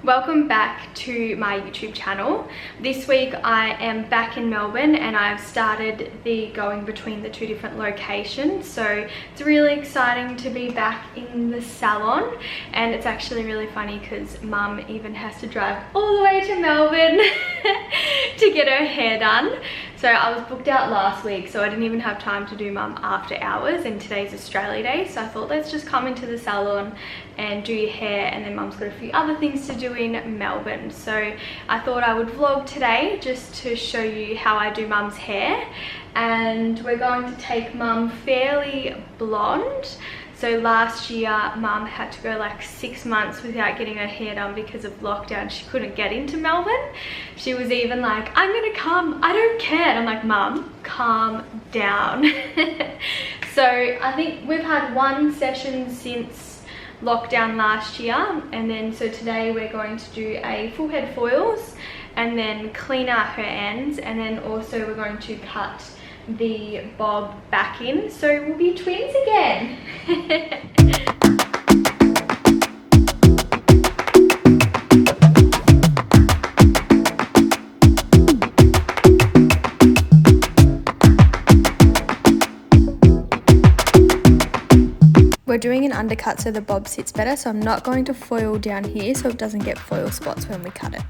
Welcome back to my YouTube channel. This week I am back in Melbourne and I've started the going between the two different locations, so it's really exciting to be back in the salon. And it's actually really funny because Mum even has to drive all the way to Melbourne to get her hair done. So I was booked out last week, so I didn't even have time to do Mum after hours, and today's Australia Day, so I thought let's just come into the salon and do your hair, and then Mum's got a few other things to do in Melbourne. So I thought I would vlog today just to show you how I do Mum's hair. And we're going to take Mum fairly blonde. So last year Mum had to go like 6 months without getting her hair done because of lockdown. She couldn't get into Melbourne. She was even like, I'm gonna come, I don't care. And I'm like, Mum, calm down. So I think we've had one session since lockdown last year, and then so today we're going to do a full head foils and then clean out her ends, and then also we're going to cut the bob back in, so we'll be twins again. We're doing an undercut so the bob sits better, so I'm not going to foil down here so it doesn't get foil spots when we cut it.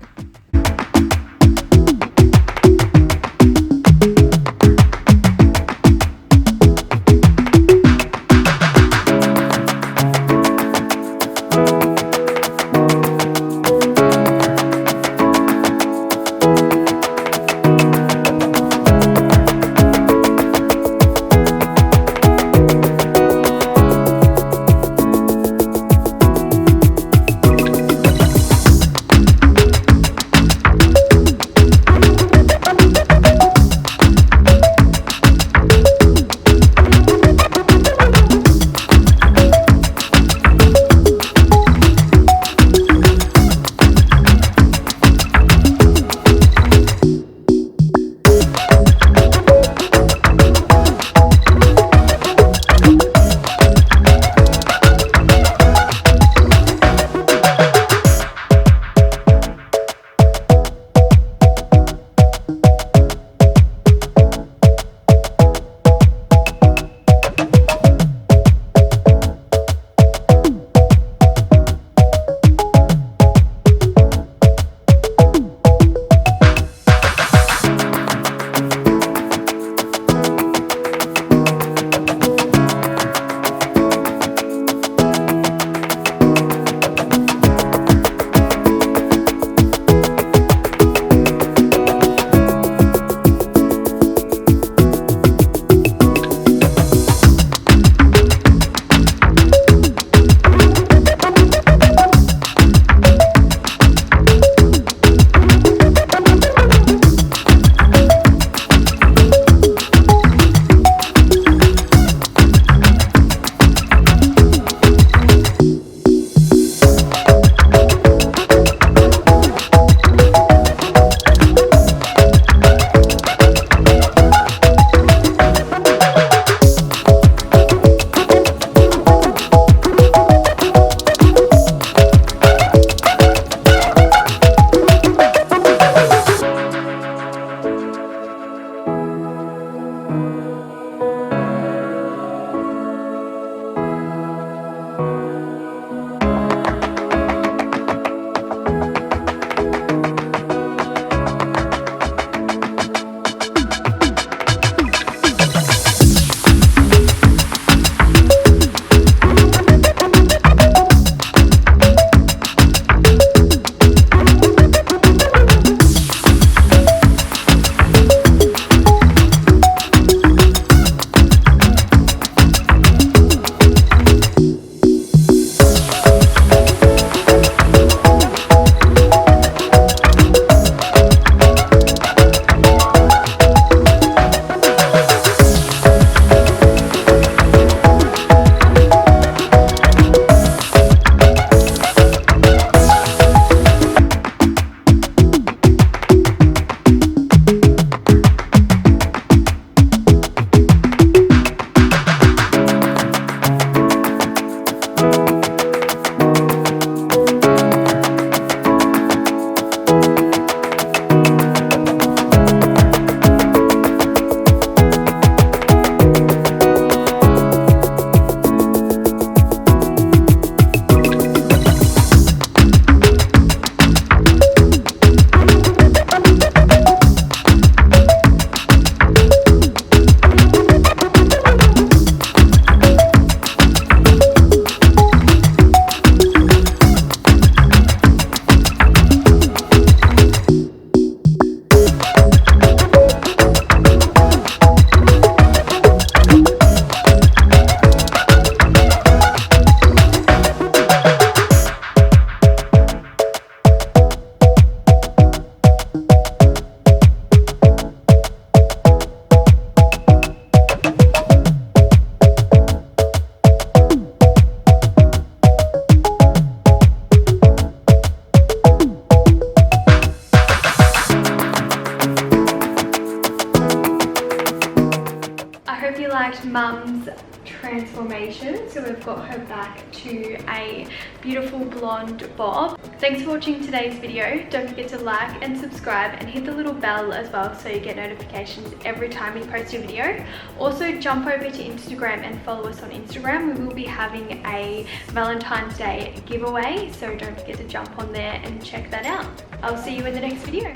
had Mum's transformation, so we've got her back to a beautiful blonde bob. Thanks for watching today's video. Don't forget to like and subscribe and hit the little bell as well so you get notifications every time we post a video. Also jump over to Instagram and follow us on Instagram. We will be having a Valentine's Day giveaway, so don't forget to jump on there and check that out. I'll see you in the next video.